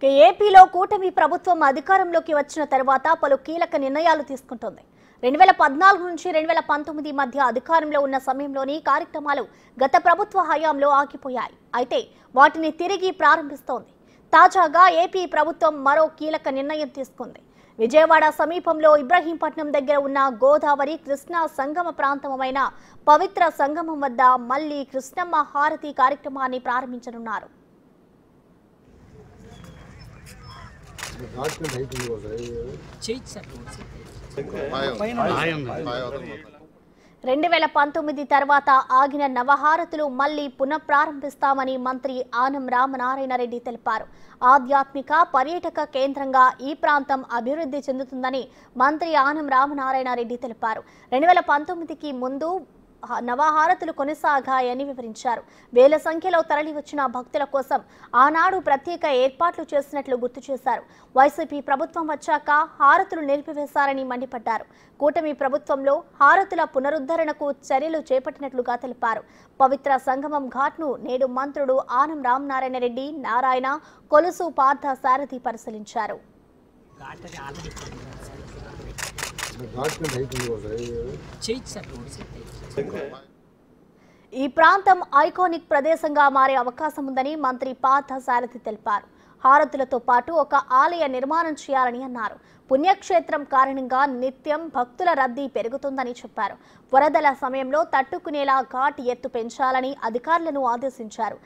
ఏపీలో కూటమి ప్రభుత్వం అధికారంలోకి వచ్చిన తర్వాత పలు కీలక నిర్ణయాలు తీసుకుంటోంది. 2014 నుంచి 2019 మధ్య అధికారంలో ఉన్న సమయంలోని కార్యక్రమాలు గత ప్రభుత్వ హయాంలో ఆగిపోయాయి. అయితే వాటిని తిరిగి ప్రారంభిస్తోంది. తాజాగా ఏపీ ప్రభుత్వం మరో కీలక నిర్ణయం తీసుకుంది. విజయవాడ సమీపంలో ఇబ్రహీంపట్నం దగ్గర ఉన్న గోదావరి కృష్ణా సంగమ ప్రాంతమైన పవిత్ర సంగమం వద్ద మళ్లీ కృష్ణమ్మ హారతి కార్యక్రమాన్ని ప్రారంభించనున్నారు. రెండు 2019 తర్వాత ఆగిన నవహారతులు మళ్లీ పునఃప్రారంభిస్తామని మంత్రి ఆనం రామనారాయణ రెడ్డి తెలిపారు. ఆధ్యాత్మిక పర్యాటక కేంద్రంగా ఈ ప్రాంతం అభివృద్ధి చెందుతుందని మంత్రి ఆనం రామనారాయణ రెడ్డి తెలిపారు. 2019కి ముందు నవహారతులు కొనసాగాయని వివరించారు. వేల సంఖ్యలో తరలివచ్చిన భక్తుల కోసం ఆనాడు ప్రత్యేక ఏర్పాట్లు చేసినట్లు గుర్తు చేశారు. వైసీపీ ప్రభుత్వం వచ్చాక హారతులు నిలిపివేశారని మండిపడ్డారు. కూటమి ప్రభుత్వంలో హారతుల పునరుద్ధరణకు చర్యలు చేపట్టినట్లుగా తెలిపారు. పవిత్ర సంగమం ఘాట్ను నేడు మంత్రుడు ఆనం రామనారాయణ రెడ్డి, నారాయణ, కొలుసు పార్థ సారథి పరిశీలించారు. ఈ ప్రాంతం ఐకానిక్ ప్రదేశంగా మారే అవకాశం ఉందని మంత్రి పార్థ సారథి తెలిపారు. హారతులతో పాటు ఒక ఆలయ నిర్మాణం చేయాలని అన్నారు. పుణ్యక్షేత్రం కారణంగా నిత్యం భక్తుల రద్దీ పెరుగుతుందని చెప్పారు. వరదల సమయంలో తట్టుకునేలా ఘాట్ ఎత్తు పెంచాలని అధికారులను ఆదేశించారు.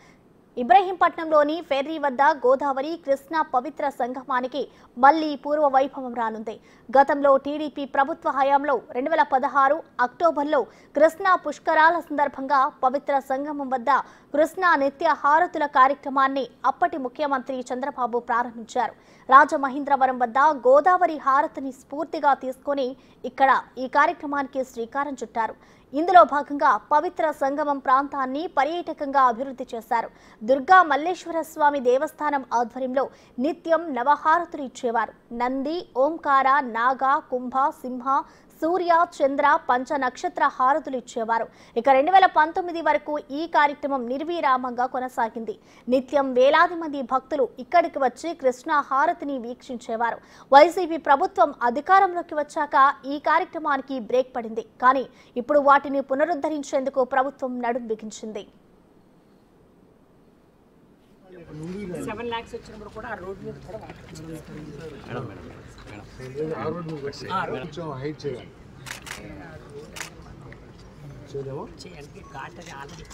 ఇబ్రహీంపట్నంలోని ఫెర్రీ వద్ద గోదావరి కృష్ణా పవిత్ర సంగమానికి మళ్లీ పూర్వ వైభవం రానుంది. గతంలో టీడీపీ ప్రభుత్వ హయాంలో 2016 అక్టోబర్లో కృష్ణా పుష్కరాల సందర్భంగా పవిత్ర సంగమం వద్ద కృష్ణా నిత్య హారతుల కార్యక్రమాన్ని అప్పటి ముఖ్యమంత్రి చంద్రబాబు ప్రారంభించారు. రాజమహేంద్రవరం వద్ద గోదావరి హారతిని స్ఫూర్తిగా తీసుకుని ఇక్కడ ఈ కార్యక్రమానికి శ్రీకారం చుట్టారు. ఇందులో భాగంగా పవిత్ర సంగమం ప్రాంతాన్ని పర్యాటకంగా అభివృద్ధి చేశారు. దుర్గా మల్లేశ్వర స్వామి దేవస్థానం ఆధ్వర్యంలో నిత్యం నవహారతులు ఇచ్చేవారు. నంది, ఓంకార, నాగ, కుంభ, సింహ, సూర్య, చంద్ర, పంచ నక్షత్ర హారతులు ఇచ్చేవారు. ఇక 2019 వరకు ఈ కార్యక్రమం నిర్విరామంగా కొనసాగింది. నిత్యం వేలాది మంది భక్తులు ఇక్కడికి వచ్చి కృష్ణా హారతిని వీక్షించేవారు. వైసీపీ ప్రభుత్వం అధికారంలోకి వచ్చాక ఈ కార్యక్రమానికి బ్రేక్ పడింది. కానీ ఇప్పుడు వాటిని పునరుద్ధరించేందుకు ప్రభుత్వం నడుం బిగించింది. 7 lakhs వచ్చినప్పుడు కూడా ఆ రోడ్ మీద కూడా హైట్ చేయాలి. చేయాలి ఘాట్ అది ఆల్రెడీ